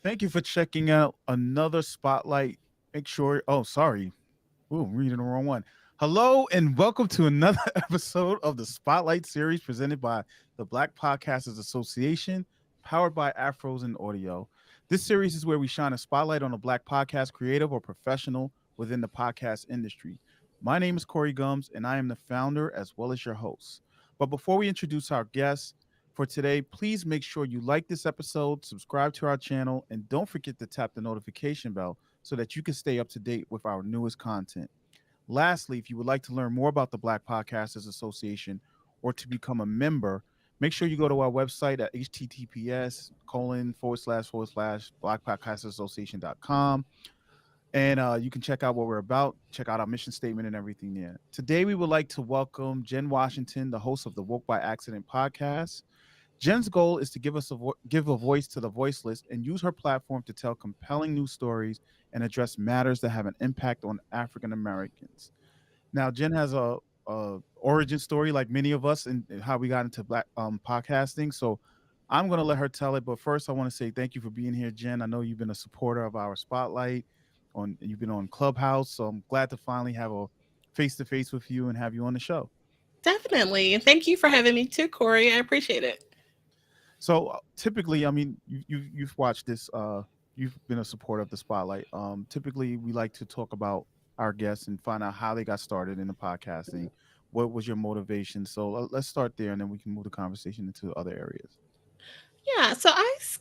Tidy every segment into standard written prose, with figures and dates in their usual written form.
Thank you for checking out another spotlight. Make sure, oh, sorry. Ooh, I'm reading the wrong one. Hello, and welcome to another episode of the Spotlight series presented by the Black Podcasters Association, powered by Afros and Audio. This series is where we shine a spotlight on a Black podcast creative or professional within the podcast industry. My name is Corey Gums, and I am the founder as well as your host. But before we introduce our guests for today, please make sure you like this episode, subscribe to our channel, and don't forget to tap the notification bell so that you can stay up to date with our newest content. Lastly, if you would like to learn more about the Black Podcasters Association or to become a member, make sure you go to our website at https:// blackpodcastersassociation.com, and you can check out what we're about, check out our mission statement and everything there. Today, we would like to welcome Jen Washington, the host of the Woke by Accident podcast. Jen's goal is to give a voice to the voiceless and use her platform to tell compelling news stories and address matters that have an impact on African Americans. Now, Jen has a origin story like many of us and how we got into black podcasting. So I'm going to let her tell it. But first, I want to say thank you for being here, Jen. I know you've been a supporter of our spotlight. You've been on Clubhouse, so I'm glad to finally have a face to face with you and have you on the show. Definitely. And thank you for having me too, Corey. I appreciate it. So typically, I mean, you've watched this. You've been a supporter of the spotlight. Typically, we like to talk about our guests and find out how they got started in the podcasting. What was your motivation? So let's start there, and then we can move the conversation into other areas. Yeah, so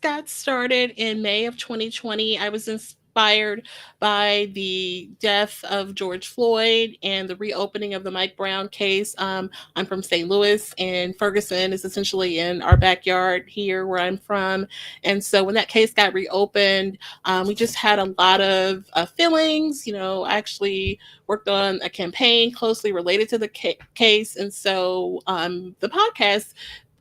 got started in May of 2020. I was inspired by the death of George Floyd and the reopening of the Mike Brown case. I'm from St. Louis, and Ferguson is essentially in our backyard here where I'm from. And so when that case got reopened, we just had a lot of feelings. I actually worked on a campaign closely related to the case. And so the podcast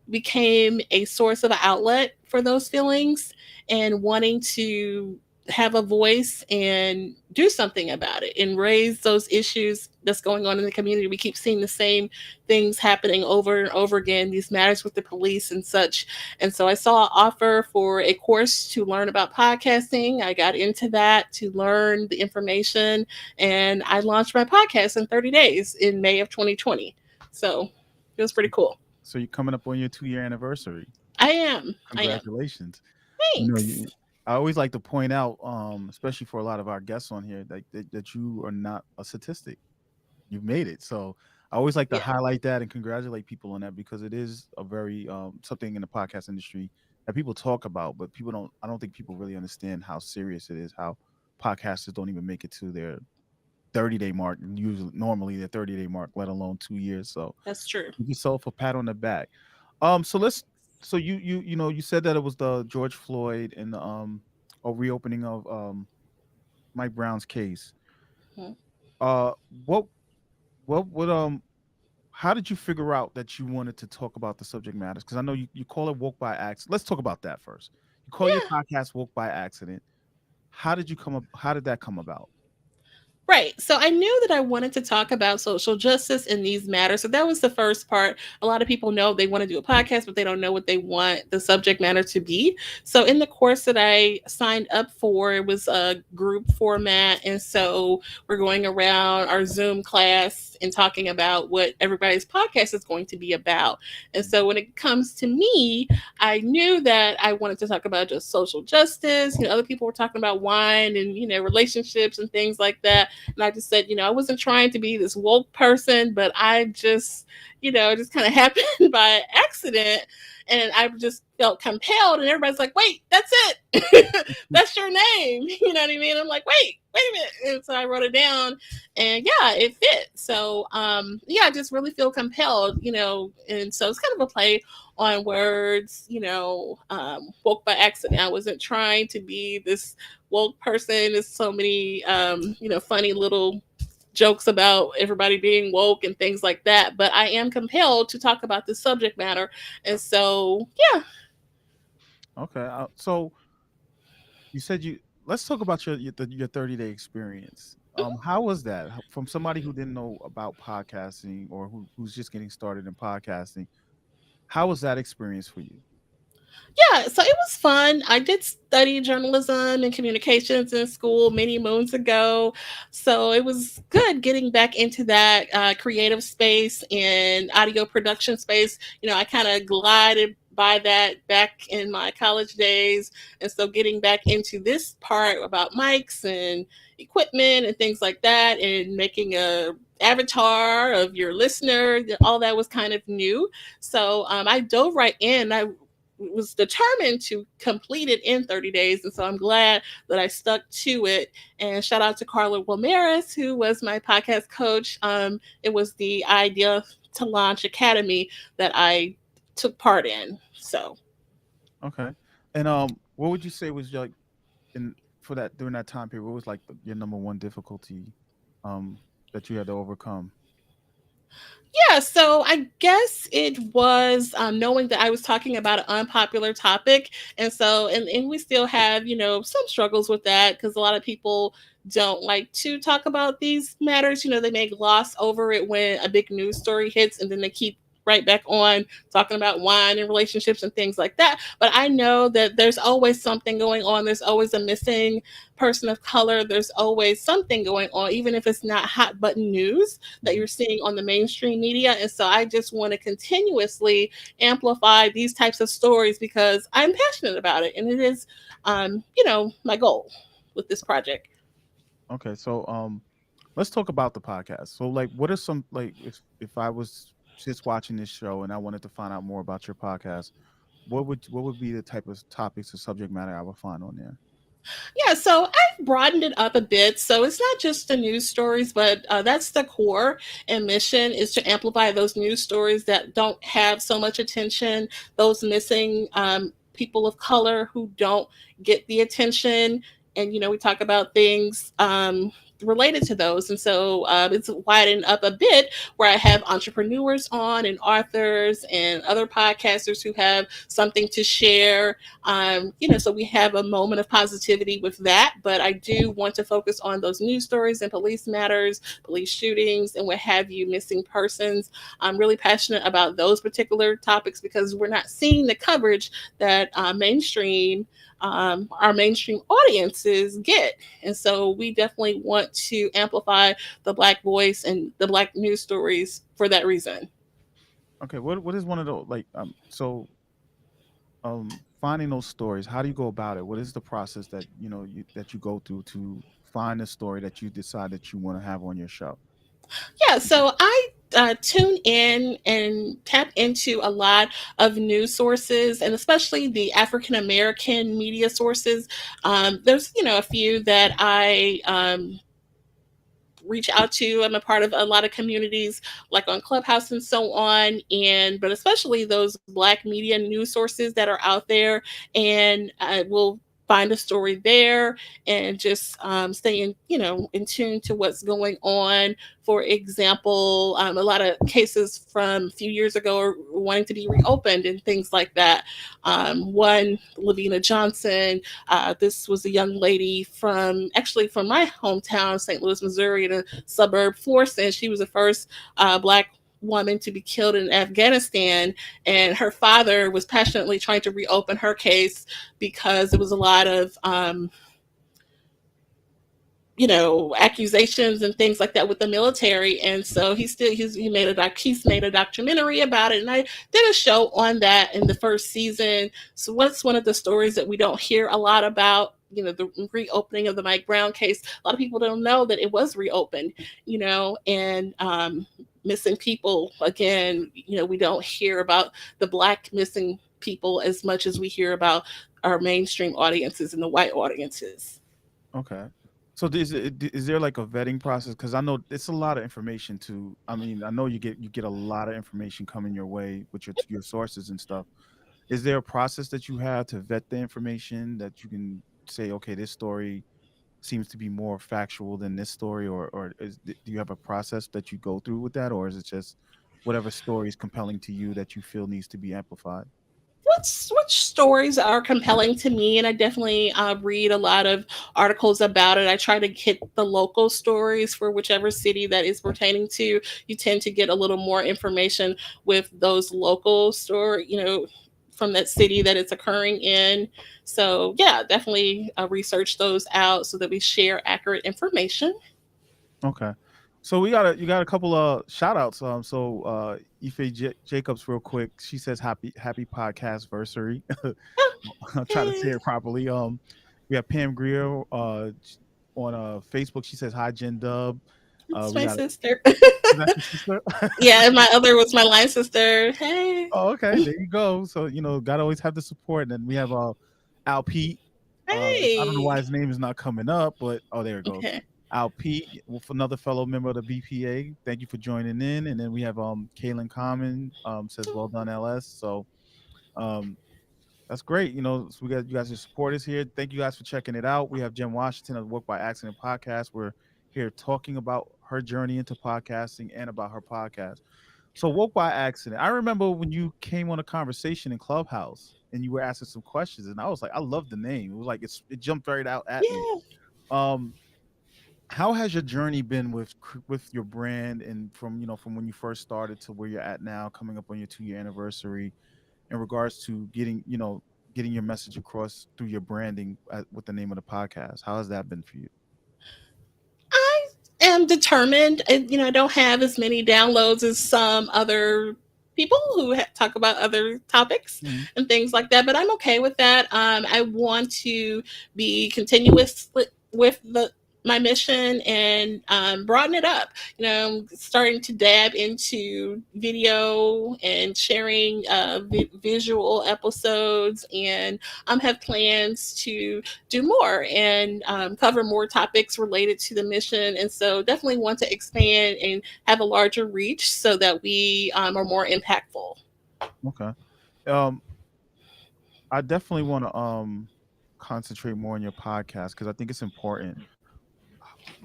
became a source of an outlet for those feelings and wanting to have a voice and do something about it and raise those issues that's going on in the community. We keep seeing the same things happening over and over again, these matters with the police and such. And so I saw an offer for a course to learn about podcasting. I got into that to learn the information, and I launched my podcast in 30 days in May of 2020. So it was pretty cool. So you're coming up on your 2 year anniversary. I am. I am. Congratulations. You know, Thanks. I always like to point out, especially for a lot of our guests on here, that you are not a statistic. You've made it. So I always like to Yeah. highlight that and congratulate people on that because it is a very something in the podcast industry that people talk about, but people don't. I don't think people really understand how serious it is. How podcasters don't even make it to their 30-day mark, and usually normally their 30-day mark, let alone 2 years. So That's true. give yourself a pat on the back. So let's. So you said that it was the George Floyd and the a reopening of Mike Brown's case. Mhm. Uh, what what how did you figure out that you wanted to talk about the subject matters? Because I know you call it woke by accident. Let's talk about that first. You call your Yeah. podcast woke by accident. How did you come up? How did that come about? Right. So I knew that I wanted to talk about social justice in these matters. So that was the first part. A lot of people know they want to do a podcast, but they don't know what they want the subject matter to be. So in the course that I signed up for, it was a group format. And so we're going around our Zoom class and talking about what everybody's podcast is going to be about. And so when it comes to me, I knew that I wanted to talk about just social justice. Other people were talking about wine and, relationships and things like that. And I just said, I wasn't trying to be this woke person, but I just, it just kind of happened by accident. And I just felt compelled, and everybody's like, wait, that's it. That's your name. You know what I mean? I'm like, wait a minute. And so I wrote it down, and yeah, it fit. So, yeah, I just really feel compelled, and so it's kind of a play on words, woke by accident. I wasn't trying to be this woke person. There's so many, funny little jokes about everybody being woke and things like that. But I am compelled to talk about this subject matter. And so, yeah. Okay, so you said you. Let's talk about your 30-day experience. How was that from somebody who didn't know about podcasting or who's just getting started in podcasting? How was that experience for you? Yeah, so it was fun. I did study journalism and communications in school many moons ago. So it was good getting back into that creative space and audio production space. I kind of glided by that back in my college days. And so getting back into this part about mics and equipment and things like that and making a avatar of your listener, all that was kind of new. So I dove right in. I was determined to complete it in 30 days. And so I'm glad that I stuck to it. And shout out to Carla Wilmaris, who was my podcast coach. It was the idea to launch Academy that I took part in. So Okay. And what would you say was like in for that during that time period? What was like your number one difficulty um that you had to overcome? yeah, so I guess it was knowing that I was talking about an unpopular topic. And we still have, some struggles with that because a lot of people don't like to talk about these matters. They may gloss over it when a big news story hits and then they keep right back on talking about wine and relationships and things like that. But I know that there's always something going on. There's always a missing person of color. There's always something going on, even if it's not hot button news that Mhm. you're seeing on the mainstream media. And so I just want to continuously amplify these types of stories because I'm passionate about it. And it is, my goal with this project. Okay, so let's talk about the podcast. So like what are some like if I was just watching this show and I wanted to find out more about your podcast, what would be the type of topics or subject matter I would find on there? Yeah, so I've broadened it up a bit. So it's not just the news stories, but that's the core and mission is to amplify those news stories that don't have so much attention, those missing people of color who don't get the attention. And, we talk about things related to those. And so it's widened up a bit where I have entrepreneurs on and authors and other podcasters who have something to share, so we have a moment of positivity with that. But I do want to focus on those news stories and police matters, police shootings, and what have you, missing persons. I'm really passionate about those particular topics because we're not seeing the coverage that our mainstream audiences get. And so we definitely want to amplify the Black voice and the Black news stories for that reason. Okay, what is one of those like finding those stories? How do you go about it? What is the process that that you go through to find a story that you decide that you want to have on your show? Yeah, so I tune in and tap into a lot of news sources, and especially the African American media sources. There's, a few that I reach out to. I'm a part of a lot of communities like on Clubhouse and so on, and but especially those Black media news sources that are out there, and I will find a story there and just stay in tune to what's going on. For example, a lot of cases from a few years ago are wanting to be reopened and things like that. One, Lavina Johnson, this was a young lady from my hometown, St. Louis, Missouri, in a suburb, Florissant. She was the first Black woman to be killed in Afghanistan, and her father was passionately trying to reopen her case because there was a lot of accusations and things like that with the military. And so he's made a documentary about it, and I did a show on that in the first season. So what's one of the stories that we don't hear a lot about, the reopening of the Mike Brown case. A lot of people don't know that it was reopened, and missing people again. We don't hear about the Black missing people as much as we hear about our mainstream audiences and the white audiences. Okay. So is there like a vetting process? Because I know it's a lot of information to. I mean, I know you get a lot of information coming your way with your sources and stuff. Is there a process that you have to vet the information that you can say, okay, this story seems to be more factual than this story, do you have a process that you go through with that, or is it just whatever story is compelling to you that you feel needs to be amplified? Which stories are compelling to me, and I definitely read a lot of articles about it. I try to hit the local stories for whichever city that is pertaining to. You tend to get a little more information with those local story, from that city that it's occurring in. So yeah, definitely research those out so that we share accurate information. Okay. So you got a couple of shout outs. Jacobs real quick. She says happy podcast versary. Oh, I'll try to say hey, it properly. We have Pam Greer on Facebook. She says hi Jen Dub. that's We my got sister. that's your sister. Yeah, and my other was my line sister. Hey, Oh, okay, there you go. So gotta always have the support. And then we have Al Pete. I don't know why hey. his name is not coming up, but oh, there it goes. Okay. Al Pete, with another fellow member of the BPA. Thank you for joining in. And then we have Kaylin Common says well done LS. So um that's great. So we got you guys, your supporters here. Thank you guys for checking it out. We have Jen Washington of Work by Accident podcast. We're here talking about her journey into podcasting and about her podcast. So woke by accident. I remember when you came on a conversation in Clubhouse and you were asking some questions, and I was like, I love the name. It was like it jumped right out at me. Yeah. Um, how has your journey been with your brand, and from from when you first started to where you're at now, coming up on your 2 year anniversary, in regards to getting your message across through your branding with the name of the podcast? How has that been for you? I am determined. I don't have as many downloads as some other people who talk about other topics Mhm. and things like that, but I'm okay with that. I want to be continuous with the my mission and broaden it up. I'm starting to dab into video and sharing visual episodes, and have plans to do more and cover more topics related to the mission. And so definitely want to expand and have a larger reach so that we are more impactful. Okay. Um, I definitely want to concentrate more on your podcast because I think it's important.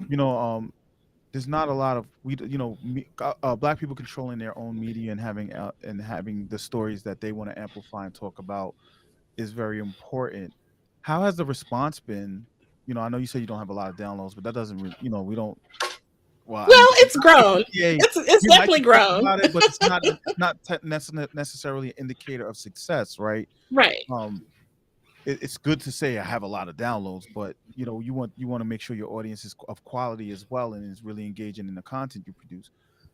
You know, there's not a lot of black people controlling their own media and having the stories that they want to amplify and talk about is very important. How has the response been? I know you say you don't have a lot of downloads, but that doesn't we don't. Well, I Well, mean, it's the grown. BPA, It's we like definitely to talk grown. about it, but it's not necessarily an indicator of success, right? Right. Um, it's good to say I have a lot of downloads, but you want to make sure your audience is of quality as well and is really engaging in the content you produce.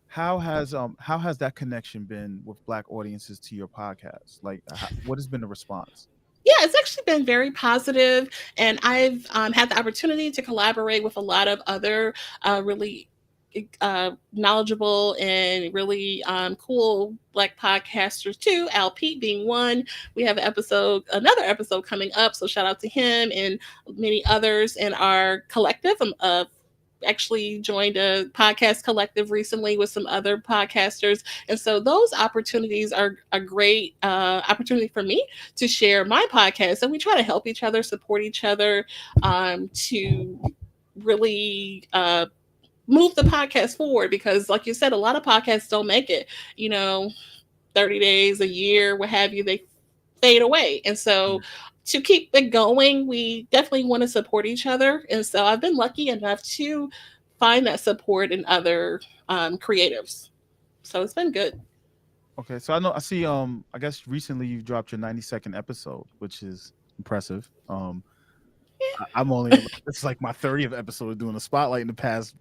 How has that connection been with black audiences to your podcast? Like, what has been the response? Yeah, it's actually been very positive, and I've had the opportunity to collaborate with a lot of other really knowledgeable and really cool Black podcasters too. Al Pete being one. We have another episode coming up. So shout out to him and many others in our collective. Actually joined a podcast collective recently with some other podcasters, and so those opportunities are a great opportunity for me to share my podcast, and we try to help each other, support each other, to really move the podcast forward, because like you said, a lot of podcasts don't make it, you know 30 days, a year, what have you, they fade away. And so to keep it going, we definitely want to support each other. And so I've been lucky enough to find that support in other creatives. So it's been good. Okay, so I see. I guess recently you dropped your 90-second episode, which is impressive. I'm only this is like my 30th episode of doing a spotlight in the past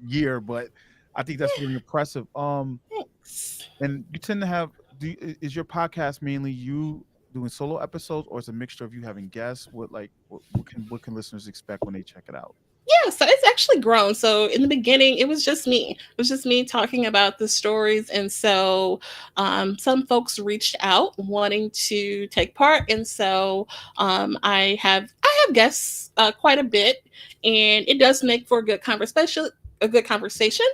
year, but I think that's really impressive. Thanks. And you tend to have is your podcast mainly you doing solo episodes, or is it a mixture of you having guests? What can listeners expect when they check it out? Yeah, so it's actually grown. So in the beginning, it was just me. It was just me talking about the stories, and so some folks reached out wanting to take part, and so I have guests quite a bit, and it does make for a good conversation. A good conversation,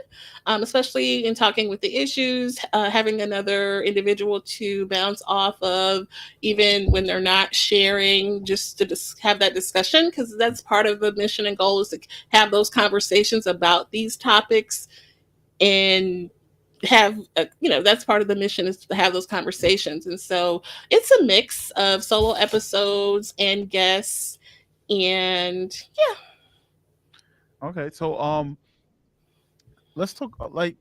especially in talking with the issues, having another individual to bounce off of, even when they're not sharing, just to have that discussion, because that's part of the mission and goal, is to have those conversations about these topics, and that's part of the mission, is to have those conversations. And so it's a mix of solo episodes and guests, and yeah. Okay, so let's talk like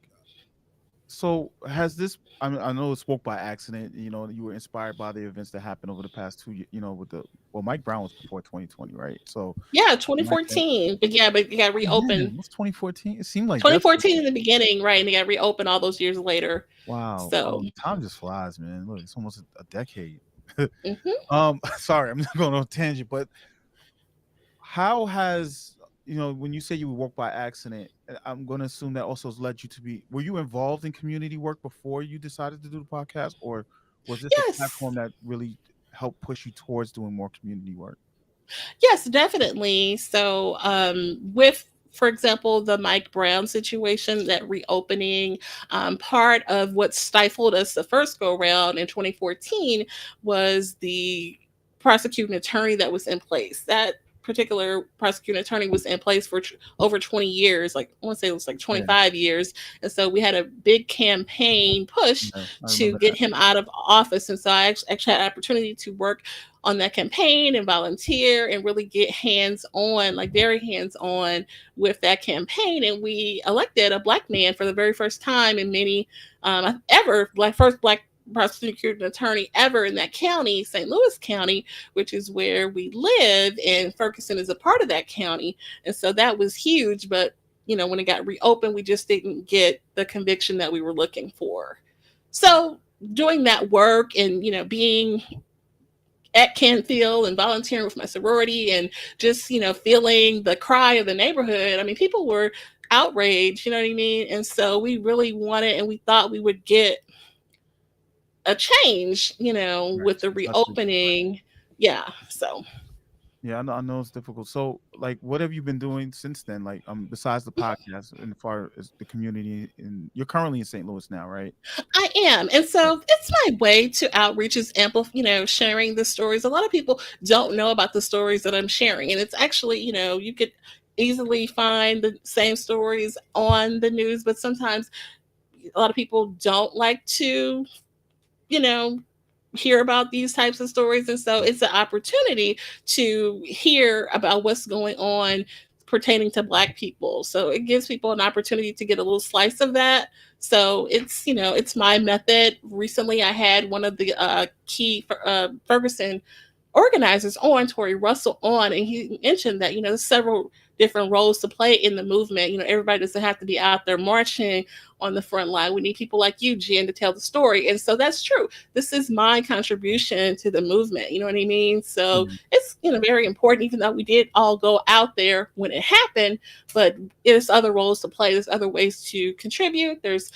So has this? I mean, I know it spoke by accident. You were inspired by the events that happened over the past 2 years. With the well, Mike Brown was before 2020, right? So Yeah, Mike Brown. 2014. But yeah, but you got Oh man, reopened what's 2014? It seemed like yesterday. 2014 in the beginning, right? And they got reopened all those years later. Wow. So, Time just flies, man. Look, it's almost a decade. mhm. Sorry, I'm just going on a tangent, but how has when you say you work by accident, I'm going to assume that also has led you to be. Were you involved in community work before you decided to do the podcast, or was this a Yes. platform that really helped push you towards doing more community work? Yes, definitely. So, with, for example, the Mike Brown situation, that reopening, part of what stifled us the first go round in 2014 was the prosecuting attorney that was in place. That particular prosecuting attorney was in place for over 20 years, like I want to say it was like Yeah, 25 years. And so we had a big campaign push yeah, I to remember get that. him out of office. And so I actually had an opportunity to work on that campaign and volunteer and really get hands on, like very hands on with that campaign. And we elected a black man for the very first time in many ever, like first black prosecuting attorney ever in that county, St. Louis County, which is where we live, and Ferguson is a part of that county. And so that was huge. But when it got reopened, we just didn't get the conviction that we were looking for. So doing that work and being at Canfield and volunteering with my sorority and just, feeling the cry of the neighborhood. I mean, people were outraged, you know what I mean? And so we really wanted and we thought we would get a change, Right, with the especially reopening. Yeah. So yeah, I know it's difficult. So, like, what have you been doing since then? Like, besides the podcast, and as far as the community, and you're currently in St. Louis now, right? I am. And Right. so it's my way to outreach is sharing the stories. A lot of people don't know about the stories that I'm sharing. And it's actually, you could easily find the same stories on the news, but sometimes a lot of people don't like to, you know, hear about these types of stories. And so it's an opportunity to hear about what's going on pertaining to Black people. So it gives people an opportunity to get a little slice of that. So it's my method. Recently, I had one of the key Ferguson organizers on, Tori Russell on, and he mentioned that there's several different roles to play in the movement. Everybody doesn't have to be out there marching on the front line. We need people like you, Jen, to tell the story. And so that's true. This is my contribution to the movement. You know what I mean? So Mhm. it's very important, even though we did all go out there when it happened, but there's other roles to play. There's other ways to contribute. There's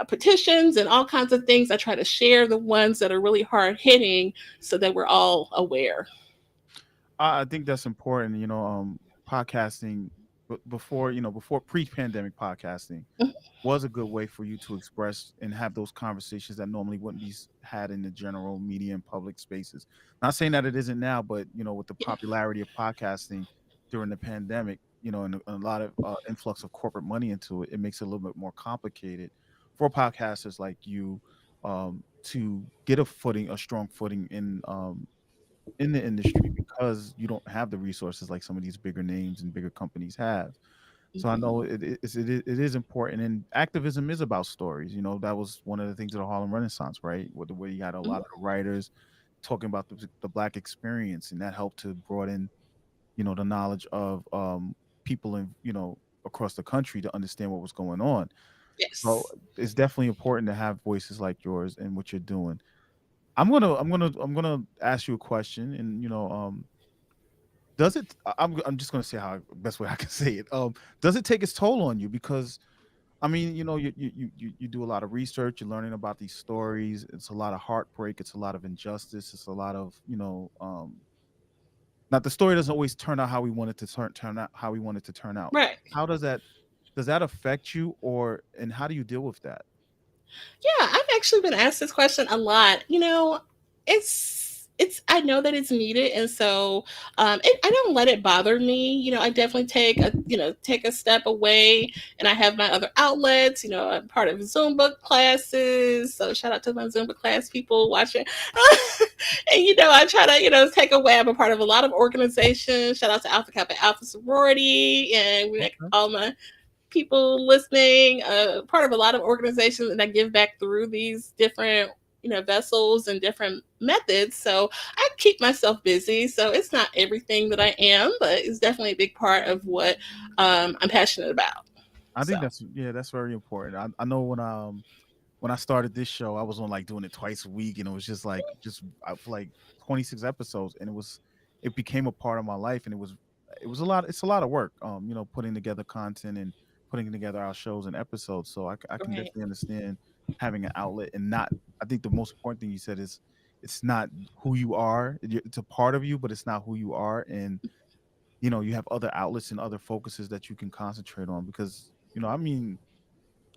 petitions and all kinds of things. I try to share the ones that are really hard hitting so that we're all aware. I think that's important. Podcasting before pre-pandemic podcasting Mhm. was a good way for you to express and have those conversations that normally wouldn't be had in the general media and public spaces. Not saying that it isn't now, but with the Yeah. popularity of podcasting during the pandemic, and a lot of influx of corporate money into it, it makes it a little bit more complicated for podcasters like you to get a strong footing in the industry because you don't have the resources like some of these bigger names and bigger companies have. So I Mhm. know it is important, and activism is about stories. That was one of the things of the Harlem Renaissance, right? Where you had a lot Mhm. of the writers talking about the Black experience, and that helped to broaden, the knowledge of people in across the country to understand what was going on. So Yes. it's definitely important to have voices like yours and what you're doing. I'm gonna ask you a question, and does it? I'm just gonna say how best way I can say it. Does it take its toll on you? Because I mean, you do a lot of research. You're learning about these stories. It's a lot of heartbreak. It's a lot of injustice. It's a lot of Not the story doesn't always turn out how we want it to turn out how we want it to turn out. Right. How does that affect you, and how do you deal with that? Yeah, I've actually been asked this question a lot. It's I know that it's needed, and so I don't let it bother me. I definitely take a step away, and I have my other outlets. I'm part of Zumba classes, so shout out to my Zumba class people watching. And I try to take away. I'm a part of a lot of organizations. Shout out to Alpha Kappa Alpha sorority, and we make Okay. all my people listening, part of a lot of organizations, and I give back through these different vessels and different methods. So I keep myself busy. So it's not everything that I am, but it's definitely a big part of what I'm passionate about. I So think that's yeah, that's very important. I know when I started this show, I was on like doing it twice a week, and it was just like for like 26 episodes, and it became a part of my life, and it was a lot. It's a lot of work, putting together content and putting together our shows and episodes. So I can right. definitely understand having an outlet and not. I think the most important thing you said is it's not who you are. It's a part of you, but it's not who you are, and you have other outlets and other focuses that you can concentrate on because I mean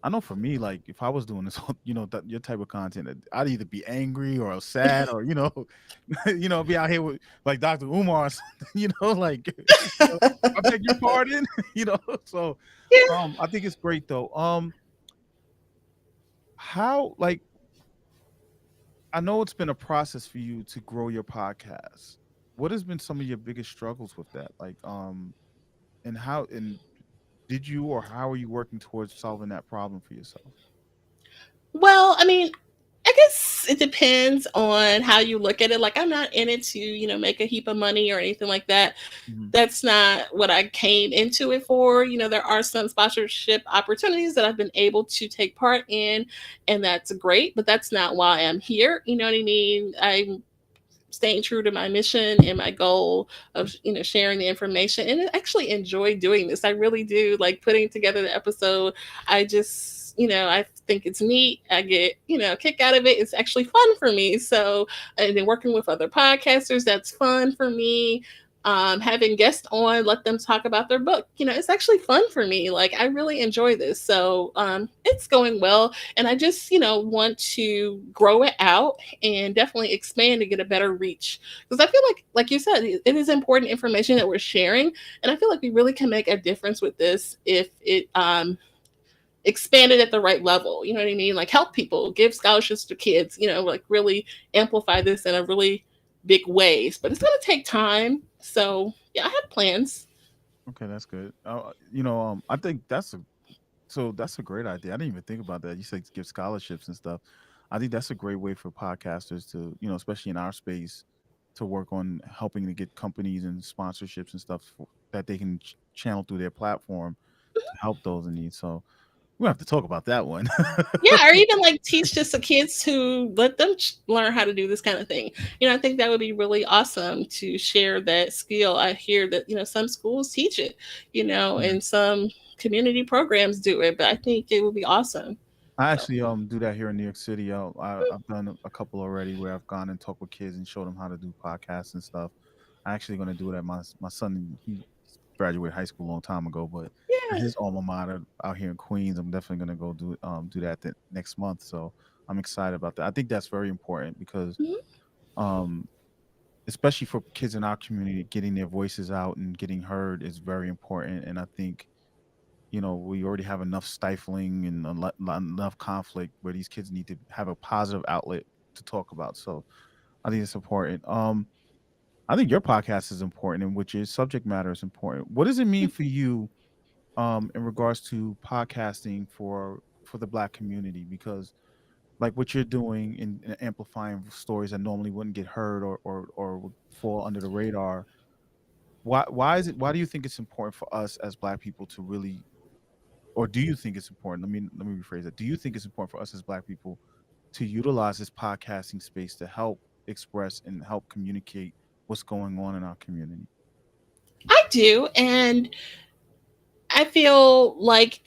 I know for me, like if I was doing this, your type of content, I'd either be angry or sad or be out here with like Dr. Umar or something, like I beg your pardon, So, Yeah. I think it's great though. How like I know it's been a process for you to grow your podcast. What has been some of your biggest struggles with that? Like, and did you or how are you working towards solving that problem for yourself? Well, I mean, I guess it depends on how you look at it. Like, I'm not in it to, make a heap of money or anything like that. Mhm. That's not what I came into it for. There are some sponsorship opportunities that I've been able to take part in, and that's great, but that's not why I'm here. You know what I mean? I'm staying true to my mission and my goal of sharing the information, and I actually enjoy doing this. I really do like putting together the episode. I just I think it's neat. I get a kick out of it. It's actually fun for me. So, and then working with other podcasters, that's fun for me. Having guests on, let them talk about their book, it's actually fun for me. Like, I really enjoy this. So it's going well, and I just want to grow it out and definitely expand to get a better reach, because I feel like you said, it is important information that we're sharing, and I feel like we really can make a difference with this if it expanded at the right level. You know what I mean? Like, help people, give scholarships to kids, like really amplify this in a really big ways, but it's going to take time. So yeah, I have plans. Okay, that's good. I think that's a great idea. I didn't even think about that. You said give scholarships and stuff. I think that's a great way for podcasters to, especially in our space, to work on helping to get companies and sponsorships and stuff that they can channel through their platform to help those in need. So we have to talk about that one. Yeah, or even like teach just the kids to let them learn how to do this kind of thing. I think that would be really awesome to share that skill. I hear that some schools teach it, Yeah. and some community programs do it, but I think it would be awesome. I So actually do that here in New York City. I've done a couple already where I've gone and talked with kids and showed them how to do podcasts and stuff. I'm actually going to do it at my son. He graduated high school a long time ago, but at yeah. his alma mater out here in Queens, I'm definitely going to go do that next month. So I'm excited about that. I think that's very important because Mhm. um especially for kids in our community, getting their voices out and getting heard is very important. And I think we already have enough stifling and enough conflict where these kids need to have a positive outlet to talk about. So I think it's important. I think your podcast is important, and which is subject matter is important. What does it mean for you, in regards to podcasting for the Black community? Because like what you're doing in amplifying stories that normally wouldn't get heard or would fall under the radar. Why do you think it's important for us as Black people to really, or do you think it's important? Let me rephrase that. Do you think it's important for us as Black people to utilize this podcasting space to help express and help communicate what's going on in our community? I do, and I feel like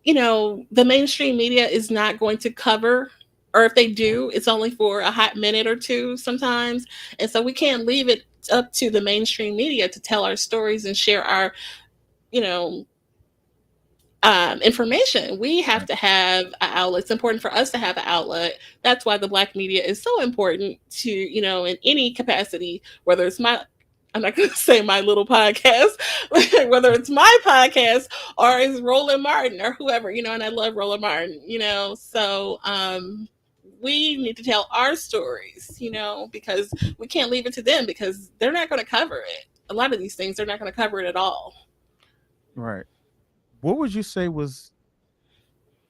the mainstream media is not going to cover, or if they do, it's only for a hot minute or two sometimes. And so we can't leave it up to the mainstream media to tell our stories and share our, you know, information. We have Right. to have an outlet. It's important for us to have an outlet. That's why the Black media is so important to, in any capacity, whether it's my, I'm not going to say my little podcast, whether it's my podcast or it's Roland Martin or whoever, and I love Roland Martin, so, we need to tell our stories, because we can't leave it to them because they're not going to cover it. A lot of these things, they're not going to cover it at all. Right. what would you say was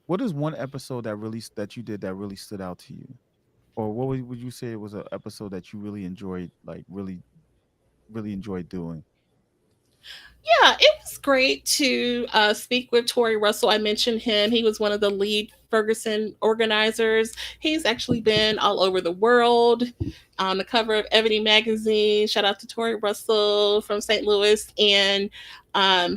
what is one episode that really that you did that really stood out to you? Or what would you say was an episode that you really enjoyed, like really enjoyed doing? Yeah, it was great to speak with Tori Russell. I mentioned him. He was one of the lead Ferguson organizers. He's actually been all over the world on the cover of Ebony magazine. Shout out to Tori Russell from St. Louis. And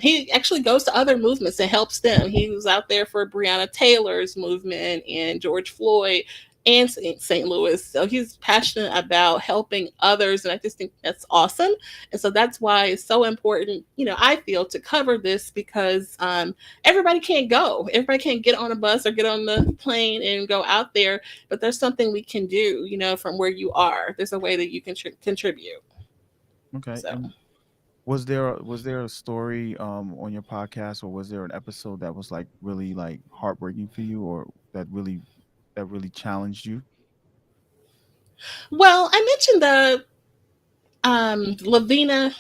he actually goes to other movements and helps them. He was out there for Breonna Taylor's movement and George Floyd and St. Louis. So he's passionate about helping others. And I just think that's awesome. And so that's why it's so important, I feel, to cover this because everybody can't go. Everybody can't get on a bus or get on the plane and go out there. But there's something we can do, from where you are. There's a way that you can contribute. Okay. So. And was there a story on your podcast, or was there an episode that was like really like heartbreaking for you, or that really challenged you? Well, I mentioned the Lavina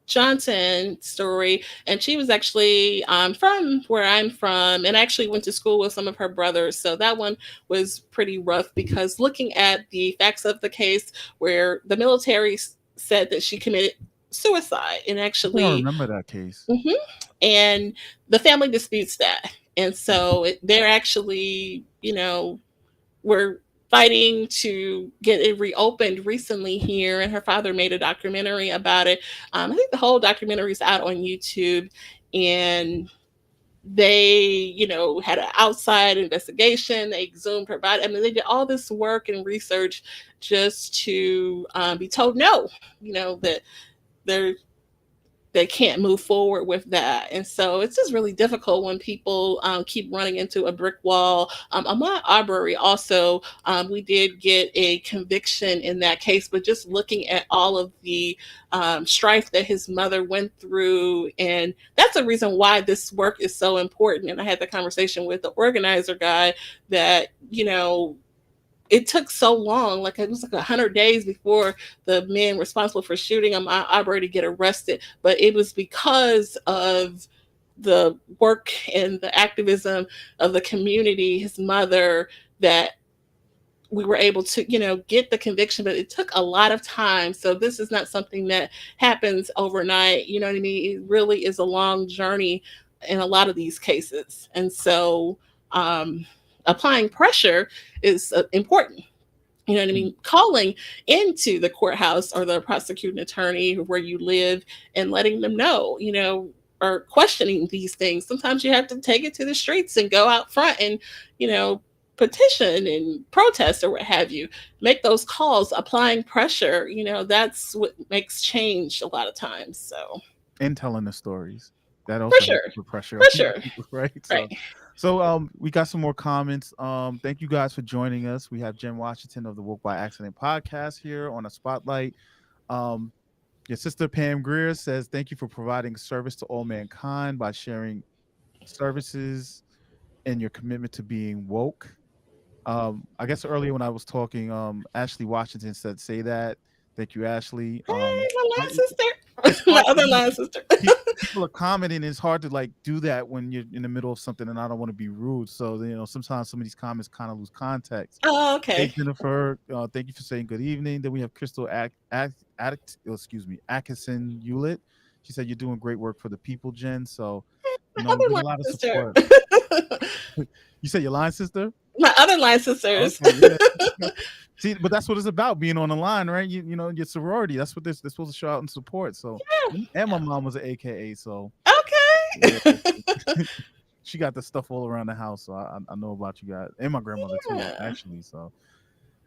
Johnson story, and she was actually from where I'm from, and actually went to school with some of her brothers. So that one was pretty rough because looking at the facts of the case, where the military said that she committed suicide, and I think I actually, remember that case. mhm, and the family disputes that, and so they're actually, were fighting to get it reopened recently here, and her father made a documentary about it. I think the whole documentary is out on YouTube, and they, had an outside investigation. They exhumed her body. I mean, they did all this work and research just to be told no, that they're they can't move forward with that. And so it's just really difficult when people keep running into a brick wall. Ahmaud Arbery also, we did get a conviction in that case, but just looking at all of the strife that his mother went through. And that's a reason why this work is so important. And I had the conversation with the organizer guy that, it took so long, like it was like 100 days before the men responsible for shooting him Arbery to get arrested. But it was because of the work and the activism of the community, his mother, that we were able to, get the conviction. But it took a lot of time. So this is not something that happens overnight. You know what I mean? It really is a long journey in a lot of these cases. And so applying pressure is important. You know what I Mm. mean? Calling into the courthouse or the prosecuting attorney where you live and letting them know, or questioning these things. Sometimes you have to take it to the streets and go out front and, you know, petition and protest or what have you. Make those calls, applying pressure, that's what makes change a lot of times. So, And telling the stories. That for also helps sure. put pressure For on sure. people, right? Right. So we got some more comments. Thank you guys for joining us. We have Jen Washington of the Woke by Accident podcast here on a spotlight. Um, your sister Pam Greer says, "Thank you for providing service to all mankind by sharing services and your commitment to being woke." I guess earlier when I was talking, Ashley Washington said, "Say that." Thank you, Ashley. Hey, my line It- it's sister. My hard. other line sister. People are commenting. It's hard to like do that when you're in the middle of something, and I don't want to be rude. So sometimes some of these comments kind of lose context. Oh, Hey okay. Jennifer, thank you for saying good evening. Then we have Crystal excuse me, Atkinson Hewlett. She said you're doing great work for the people, Jen. So My we other get a line lot of sister. support. You said your line sister? My other line sisters. Okay, yeah. See, but that's what it's about, being on the line, right? Your sorority. That's what they're supposed to show out and support. So, and my mom was an AKA, so Okay. yeah, she got the stuff all around the house. So I know about you guys, and my grandmother too, Yeah. actually. So,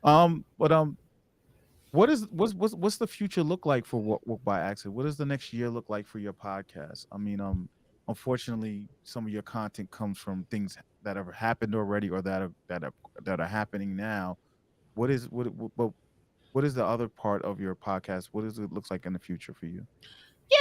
but what's the future look like for Work by Accident? What does the next year look like for your podcast? I mean, unfortunately, some of your content comes from things that have happened already, or that are happening now. What is the other part of your podcast? What does it looks like in the future for you?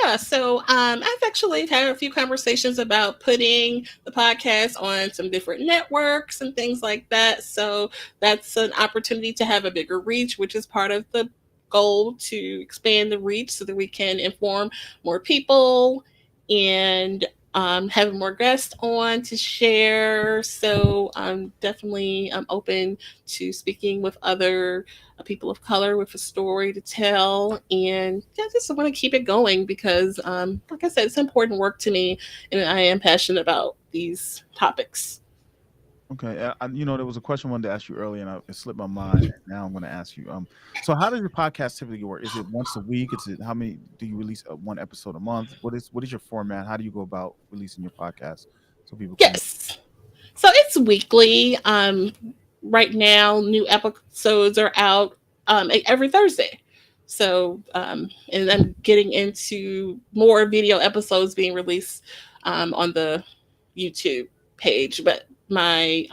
Yeah, so I've actually had a few conversations about putting the podcast on some different networks and things like that. So that's an opportunity to have a bigger reach, which is part of the goal to expand the reach so that we can inform more people. And having more guests on to share. So I'm definitely open to speaking with other people of color with a story to tell. And I just want to keep it going because, like I said, it's important work to me, and I am passionate about these topics. Okay, there was a question I wanted to ask you earlier, and it slipped my mind. And now I'm going to ask you. So how does your podcast typically work? Is it once a week? Is it how many do you release one episode a month? What is your format? How do you go about releasing your podcast so people can? Yes. So it's weekly. Right now, new episodes are out every Thursday. So, and I'm getting into more video episodes being released on the YouTube page, but my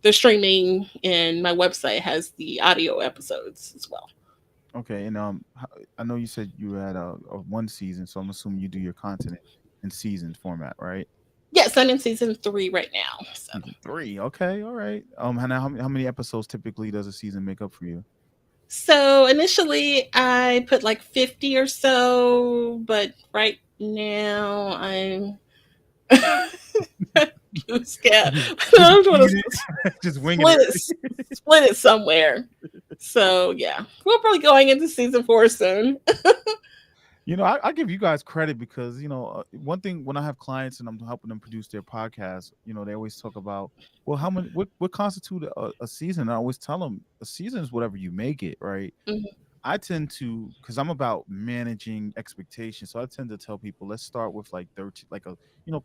the streaming and my website has the audio episodes as well. Okay, and I know you said you had a one season, so I'm assuming you do your content in season format, right? Yes, I'm in season 3 right now. So. Season three. Okay, all right. How many episodes typically does a season make up for you? So initially I put like 50 or so, but right now I'm scared. You're just I want winging to it, just winging split it. it, split it somewhere. So yeah, we're probably going into season 4 soon. I give you guys credit because one thing when I have clients and I'm helping them produce their podcast, they always talk about, well, how many what constitute a season. And I always tell them a season is whatever you make it, right? Mhm. I tend to, because I'm about managing expectations, so I tend to tell people, let's start with like 13, like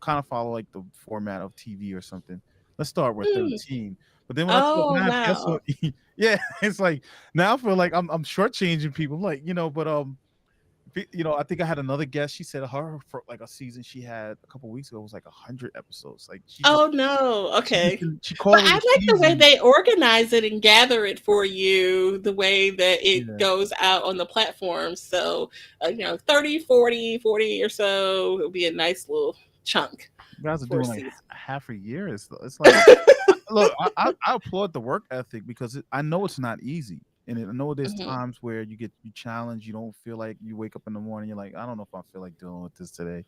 kind of follow like the format of TV or something. Let's start with Mm. 13. But then when Oh I have guests on, wow. yeah, it's like now I feel like I'm shortchanging people. I'm like, but I think I had another guest. She said her for like a season she had a couple weeks ago was like 100 episodes. Like Oh no. Okay. she But called I it a like the way season. they organize it and gather it for you, the way that it Yeah, goes out on the platform. So, 30, 40, 40 or so, it'll be a nice little chunk you guys are for a doing like season. half a year. It's like look, I applaud the work ethic because I know it's not easy, and I know there's Mhm. times where you challenge. You don't feel like you wake up in the morning. You're like, I don't know if I feel like dealing with this today,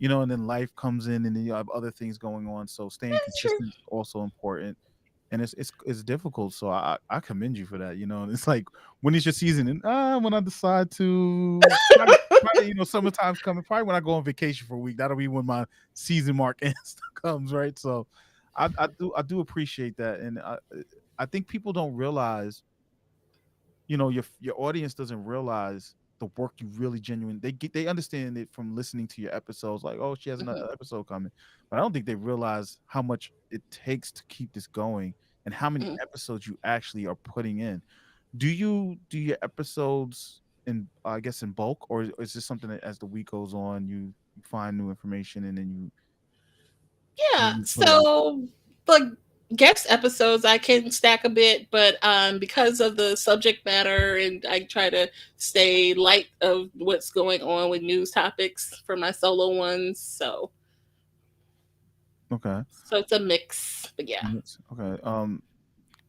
and then life comes in, and then you have other things going on. So staying That's true. consistent is also important, and it's difficult. So I commend you for that. And it's like when is your season? And when I decide to. Probably, summertime's coming. Probably when I go on vacation for a week, that'll be when my season mark ends comes, right? So, I do appreciate that, and I think people don't realize, your audience doesn't realize the work you really genuine. They understand it from listening to your episodes, like, oh, she has Mhm, another episode coming, but I don't think they realize how much it takes to keep this going and how many mhm. episodes you actually are putting in. Do you do your episodes in, I guess, in bulk, or is this something that as the week goes on, you find new information and then Yeah. you put it out? So, like guest episodes, I can stack a bit, but because of the subject matter, and I try to stay light of what's going on with news topics for my solo ones. Okay. So it's a mix. But yeah. Okay.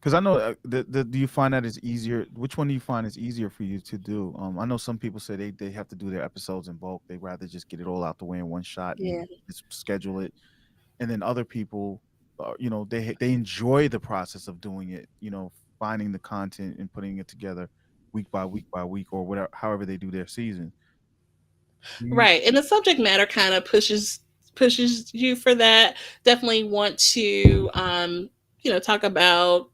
Because I know, do you find that it's easier? Which one do you find is easier for you to do? I know some people say they have to do their episodes in bulk. They rather just get it all out the way in one shot and Yeah. just schedule it. And then other people, they enjoy the process of doing it. Finding the content and putting it together week by week by week or whatever, however they do their season. Do you? Right. And the subject matter kind of pushes you for that. Definitely want to talk about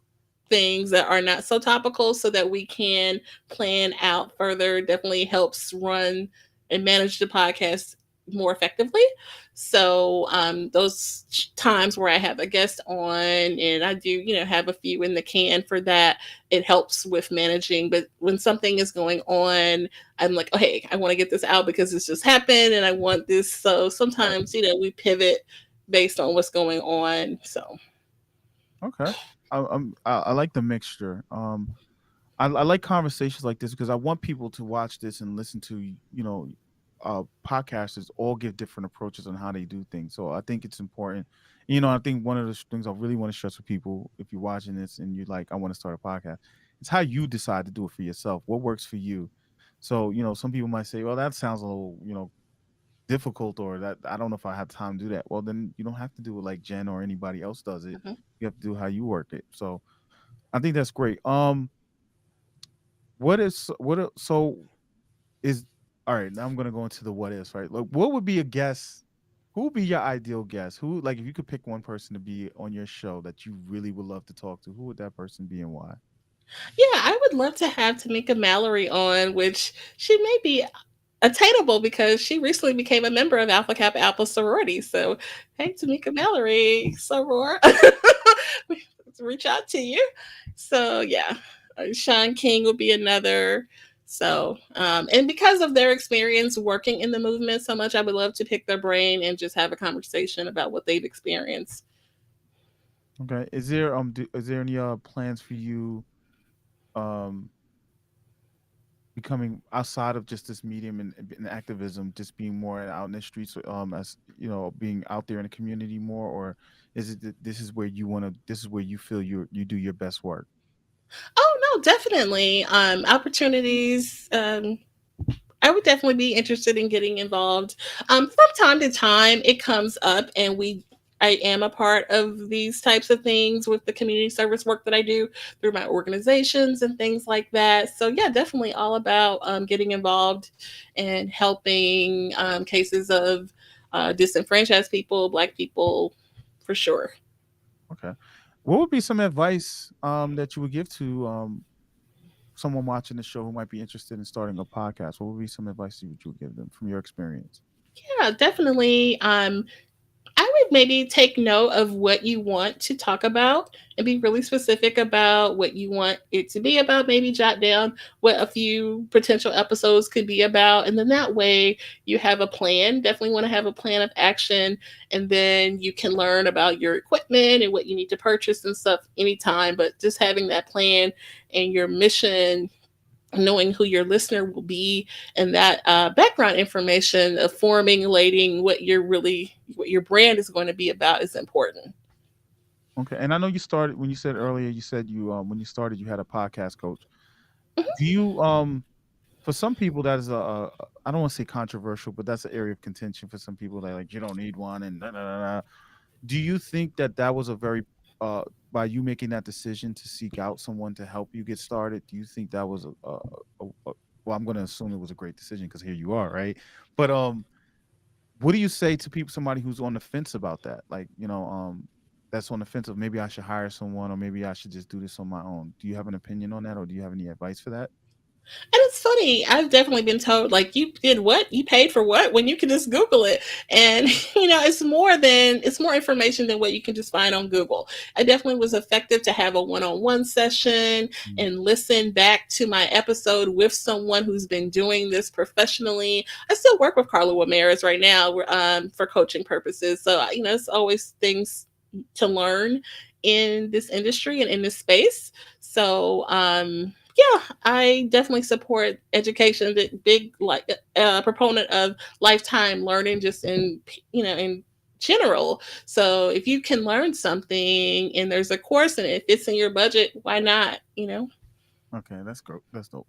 things that are not so topical so that we can plan out further. Definitely helps run and manage the podcast more effectively. So those times where I have a guest on and I do, have a few in the can for that, it helps with managing. But when something is going on, I'm like, oh, hey, I want to get this out because this just happened and I want this. So sometimes, we pivot based on what's going on. So, Okay. I like the mixture. I like conversations like this because I want people to watch this and listen to, podcasters all give different approaches on how they do things. So I think it's important. I think one of the things I really want to stress with people, if you're watching this and you're like, I want to start a podcast, it's how you decide to do it for yourself. What works for you? So, some people might say, well, that sounds a little, difficult or that I don't know if I have time to do that. Well, then you don't have to do it like Jen or anybody else does it. Mhm. You have to do how you work it. So I think that's great. What is what? So is all right. Now I'm gonna go into the what is right. Like, what would be a guest? Who would be your ideal guest? Who like if you could pick one person to be on your show that you really would love to talk to? Who would that person be and why? Yeah, I would love to have Tamika Mallory on, which she may be attainable because she recently became a member of Alpha Kappa Alpha sorority. So, hey, Tamika Mallory, soror, reach out to you. So, yeah, Sean King would be another. So, and because of their experience working in the movement so much, I would love to pick their brain and just have a conversation about what they've experienced. Okay. Is there any plans for you um becoming outside of just this medium and activism, just being more out in the streets, as you know, being out there in the community more, or is it that this is where you want to? This is where you feel you do your best work. Oh no, definitely. Opportunities. I would definitely be interested in getting involved. From time to time, it comes up, and I am a part of these types of things with the community service work that I do through my organizations and things like that. So yeah, definitely all about getting involved and helping cases of disenfranchised people, Black people, for sure. Okay. What would be some advice that you would give to someone watching the show who might be interested in starting a podcast? What would be some advice you would give them from your experience? Yeah, definitely. I would maybe take note of what you want to talk about and be really specific about what you want it to be about. Maybe jot down what a few potential episodes could be about. And then that way you have a plan. Definitely want to have a plan of action. And then you can learn about your equipment and what you need to purchase and stuff anytime. But just having that plan and your mission, knowing who your listener will be, and that background information of formulating what your brand is going to be about is important. Okay. And I know you started when you said earlier. You said you when you started you had a podcast coach. Mhm. Do you for some people that is I don't want to say controversial, but that's an area of contention for some people that like you don't need one and da, da, da, da. Do you think that that was a very uh by you making that decision to seek out someone to help you get started? Do you think that was a well, I'm going to assume it was a great decision because here you are, right? But what do you say to people, somebody who's on the fence about that? Like, you know, that's on the fence of maybe I should hire someone or maybe I should just do this on my own. Do you have an opinion on that or do you have any advice for that? And it's funny, I've definitely been told, like, you did what? You paid for what? When you can just Google it. And, it's more information than what you can just find on Google. I definitely was effective to have a one on one session Mm. and listen back to my episode with someone who's been doing this professionally. I still work with Carla Ramirez right now for coaching purposes. So, it's always things to learn in this industry and in this space. So, yeah, I definitely support education. Big like proponent of lifetime learning, just in general. So if you can learn something and there's a course and it fits in your budget, why not? Okay, that's great. That's dope.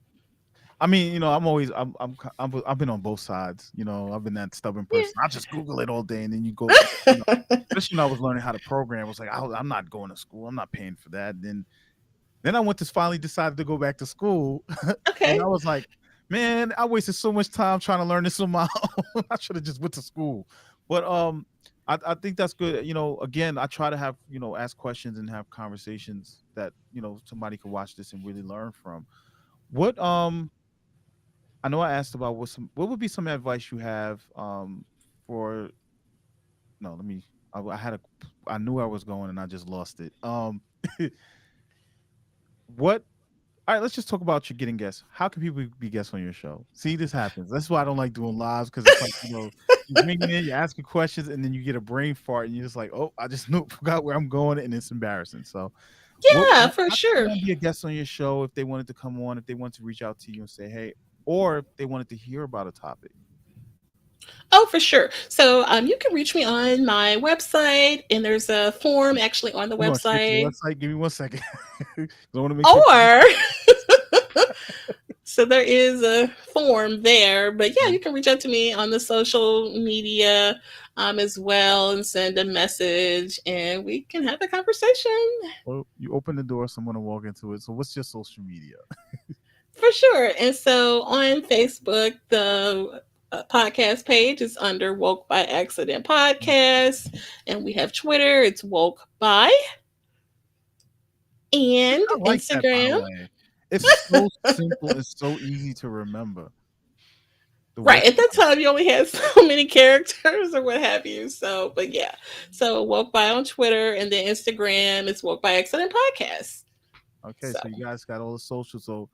I mean, you know, I'm always I've been on both sides. You know, I've been that stubborn person. I just Google it all day, and then you go, you know, Yeah. especially when I was learning how to program. I was like, I'm not going to school. I'm not paying for that. Then I went to finally decided to go back to school, and Okay. I was like, man, I wasted so much time trying to learn this on my own. I should have just went to school. But I think that's good. You know, again, I try to have ask questions and have conversations that somebody could watch this and really learn from. What I know I asked about what would be some advice you have for no let me I had a I knew I was going and I just lost it. What All right, let's just talk about you getting guests. How can people be guests on your show? See, this happens. That's why I don't like doing lives because it's like, you bring it in, you asking questions, and then you get a brain fart, and you're just like, oh, I just forgot where I'm going, and it's embarrassing. So, Yeah, for how can sure. someone be a guest on your show if they wanted to come on, if they want to reach out to you and say, hey, or if they wanted to hear about a topic? Oh, for sure. So you can reach me on my website, and there's a form actually on the We're going straight to the website. website. Give me 1 second. I want to make sure. Or So there is a form there, but yeah, Mhm. you can reach out to me on the social media as well and send a message, and we can have a conversation. Well, you open the door, someone will walk into it. So, what's your social media? For sure. And so on Facebook, the podcast page is under Woke by Accident Podcast. And we have Twitter, it's Woke by, and I like that, by the Instagram. way. It's so simple. It's so easy to remember. The Right. woke. At that time, you only had so many characters or what have you. So, but yeah. So Woke by on Twitter, and then Instagram is Woke by Accident Podcast. Okay, So, so you guys got all the socials. So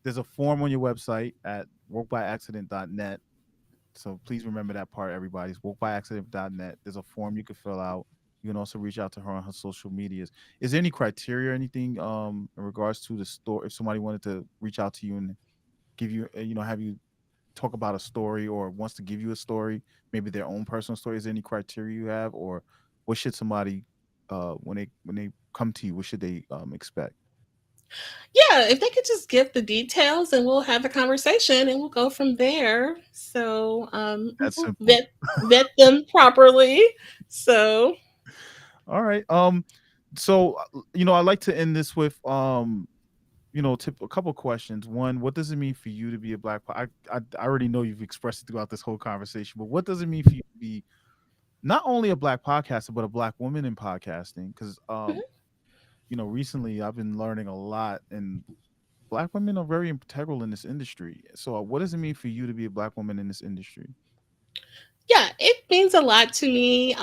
there's a form on your website at wokebyaccident.net. So please remember that part, everybody. It's wokebyaccident.net. There's a form you can fill out. You can also reach out to her on her social medias. Is there any criteria or anything in regards to the store? If somebody wanted to reach out to you and give you, have you talk about a story or wants to give you a story, maybe their own personal story, is there any criteria you have, or what should somebody when they come to you, what should they expect? yeah, if they could just give the details and we'll have a conversation and we'll go from there. So, That's simple. vet them properly. So, All right. So I like to end this with a couple questions. One, what does it mean for you to be a I already know you've expressed it throughout this whole conversation, but what does it mean for you to be not only a black podcaster but a black woman in podcasting? Because mhm. recently I've been learning a lot, and black women are very integral in this industry. So, what does it mean for you to be a black woman in this industry? Yeah, it means a lot to me.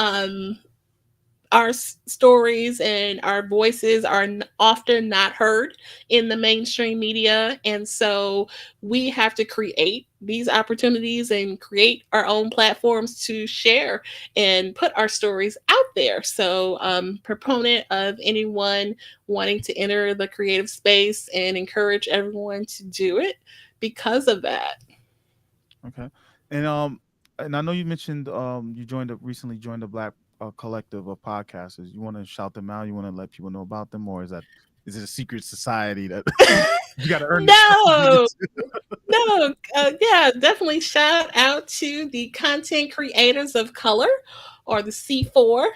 Our stories and our voices are often not heard in the mainstream media. And so we have to create these opportunities and create our own platforms to share and put our stories out there. So, proponent of anyone wanting to enter the creative space and encourage everyone to do it because of that. Okay, and I know you mentioned you recently joined a black collective of podcasters. You want to shout them out? You want to let people know about them, or is it a secret society that you got to earn the trust to get No, into? no, yeah, definitely shout out to the content creators of color or the C4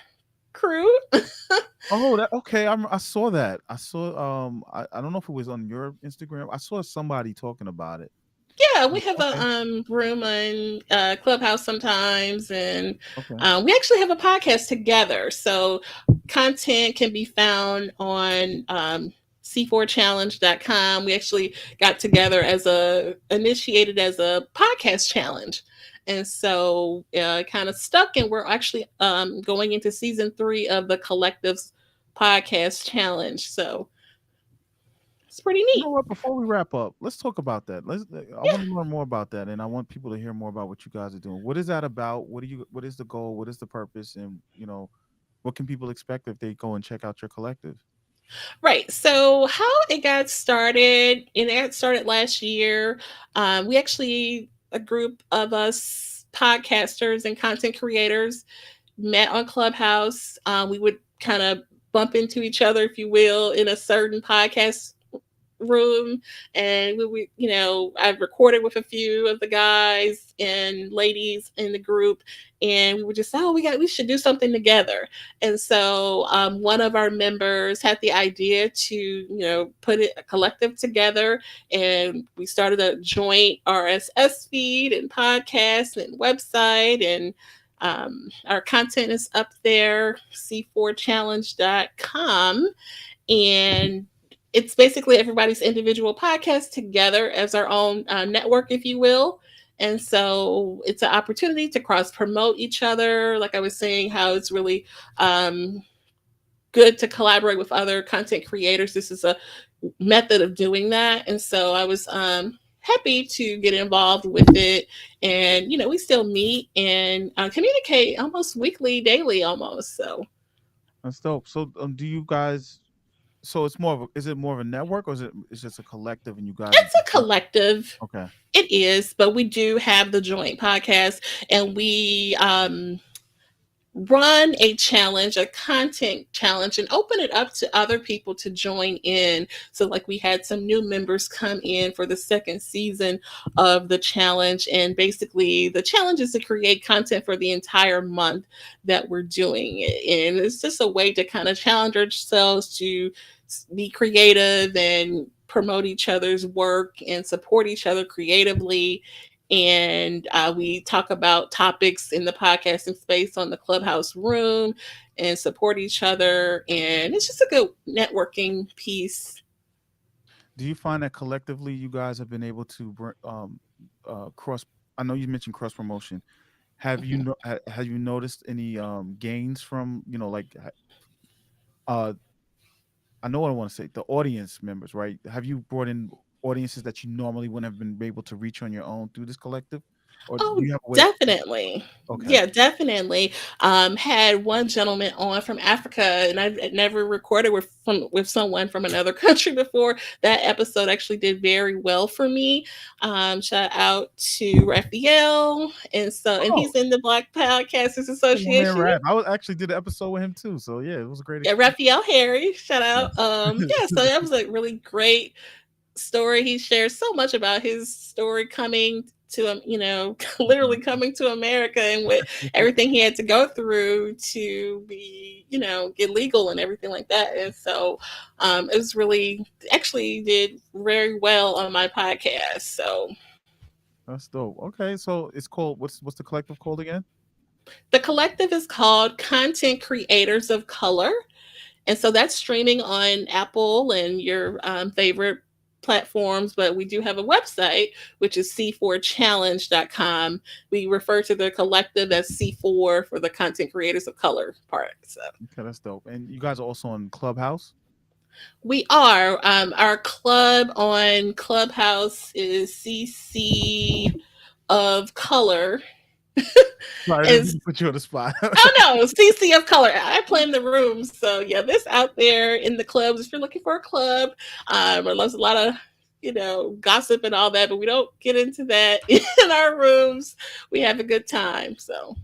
crew. Oh, okay. I saw that. I saw. I don't know if it was on your Instagram. I saw somebody talking about it. Yeah, we have a Okay. room on Clubhouse sometimes, and Okay. we actually have a podcast together. So content can be found on c4challenge.com. We actually got together as initiated as a podcast challenge. And so kind of stuck, and we're actually going into season 3 of the Collective's podcast challenge. So it's pretty You know neat. what? Before we wrap up, let's talk about that. I Yeah. want to learn more about that, and I want people to hear more about what you guys are doing. What is that about? What is the goal? What is the purpose? And what can people expect if they go and check out your collective? Right. So how it got started, and it got started last year. We actually, a group of us podcasters and content creators, met on Clubhouse. We would kind of bump into each other, if you will, in a certain podcast room, and I recorded with a few of the guys and ladies in the group, and we were just, oh, we should do something together. And so one of our members had the idea to put a collective together, and we started a joint RSS feed and podcast and website, and our content is up there, c4challenge.com, and it's basically everybody's individual podcast together as our own network, if you will. And so it's an opportunity to cross promote each other. Like I was saying, how it's really good to collaborate with other content creators. This is a method of doing that. And so I was happy to get involved with it. And, we still meet and communicate almost weekly, daily almost. So That's dope. So, do you guys? So it's is it more of a network, or it's just a collective, and you guys are it's just a collective. okay? It is, but we do have the joint podcast, and we run a challenge, a content challenge, and open it up to other people to join in. So, like, we had some new members come in for the second season of the challenge. And basically, the challenge is to create content for the entire month that we're doing it. And it's just a way to kind of challenge ourselves to be creative and promote each other's work and support each other creatively. And we talk about topics in the podcasting space on the Clubhouse room and support each other. And it's just a good networking piece. Do you find that collectively you guys have been able to cross? I know you mentioned cross promotion. Mhm. Have you noticed any gains from, like, uh I know what I want to say, the audience members, right? Have you brought in audiences that you normally wouldn't have been able to reach on your own through this collective? Or do Oh, you have a way? definitely. Okay. Yeah, definitely. Had one gentleman on from Africa, and I've never recorded with someone from another country before. That episode actually did very well for me. Shout out to Raphael, and Oh, he's in the Black Podcasters yeah, my man Association. Rap. Actually did an episode with him too. So yeah, it was a great Yeah, experience. Raphael Harry, shout out. Yes. Yeah, so that was a really great story. He shares so much about his story coming to literally coming to America and with everything he had to go through to be, get legal and everything like that. And so it was really actually did very well on my podcast. So That's dope. Okay, so it's called, what's the collective called again? the collective is called Content Creators of Color. And so that's streaming on Apple and your favorite platforms, but we do have a website, which is c4challenge.com. We refer to the collective as C4 for the content creators of color part. So Okay, that's dope. And you guys are also on Clubhouse. we are. Our club on Clubhouse is CC of Color. Sorry, I didn't And mean to put you on the spot. oh no, CC of Color. I play in the rooms, so yeah, this out there in the clubs. If you're looking for a club, there's a lot of gossip and all that, but we don't get into that in our rooms. We have a good time. So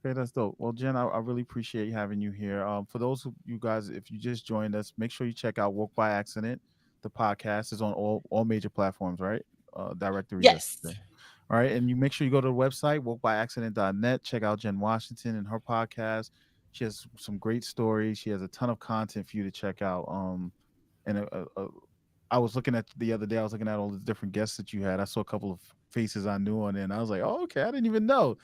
Okay, that's dope. Well, Jen, I really appreciate having you here. For those of you guys, if you just joined us, make sure you check out Woke by Accident. The podcast is on all major platforms, right? Directories, I yes, should say. All right, and you make sure you go to the website wokebyaccident.net. Check out Jen Washington and her podcast. She has some great stories. She has a ton of content for you to check out. And I was looking at the other day. I was looking at all the different guests that you had. I saw a couple of faces I knew on there, and I was like, "Oh, okay, I didn't even know."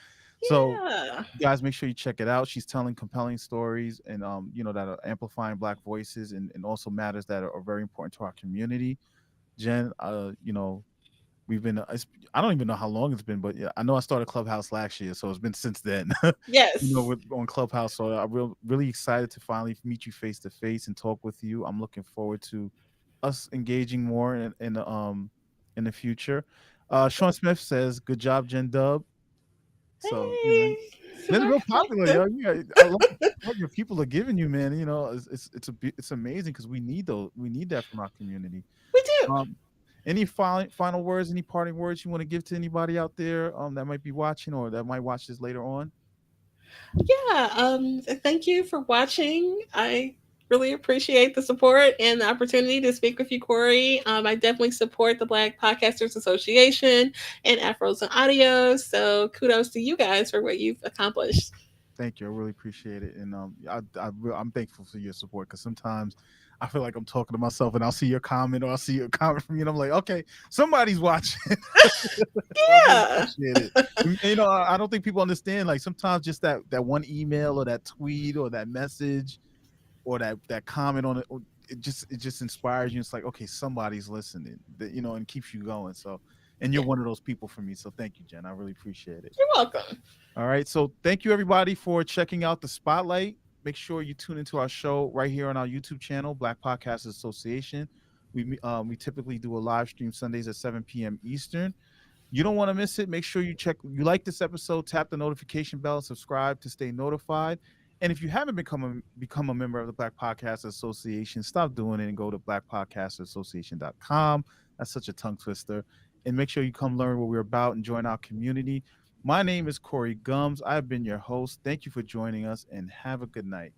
So yeah, you guys make sure you check it out. She's telling compelling stories and that are amplifying black voices and also matters that are very important to our community. Jen, we've been I don't even know how long it's been, but yeah, I know I started Clubhouse last year, so it's been since then. yes, On Clubhouse. So I'm really excited to finally meet you face to face and talk with you. I'm looking forward to us engaging more in the future. Sean Smith says, "Good job, Jen Dub." So hey, Jen's real popular, welcome. yo. Yeah, I love what your people are giving you, man. It's amazing because we need that from our community. We do. Um, any final words, any parting words you want to give to anybody out there that might be watching or that might watch this later on? Yeah, thank you for watching. I really appreciate the support and the opportunity to speak with you, Corey. I definitely support the Black Podcasters Association and Afros and Audio. So kudos to you guys for what you've accomplished. Thank you. I really appreciate it, and I'm thankful for your support because sometimes I feel like I'm talking to myself, and I'll see your comment or I'll see a comment from you, and I'm like, okay, somebody's watching. So I really Yeah. appreciate it. I don't think people understand. Like sometimes just that one email or that tweet or that message or that comment on it, it just inspires you. It's like, okay, somebody's listening, and keeps you going. So, and you're Yeah. one of those people for me. So thank you, Jen. I really appreciate it. You're welcome. All right. So thank you everybody for checking out the spotlight. Make sure you tune into our show right here on our YouTube channel, Black Podcasters Association. We typically do a live stream Sundays at 7 p.m. Eastern. You don't want to miss it. Make sure you like this episode, tap the notification bell, and subscribe to stay notified. And if you haven't become a member of the Black Podcasters Association, stop doing it and go to blackpodcastersassociation.com. That's such a tongue twister. And make sure you come learn what we're about and join our community. My name is Corey Gums. I've been your host. Thank you for joining us and have a good night.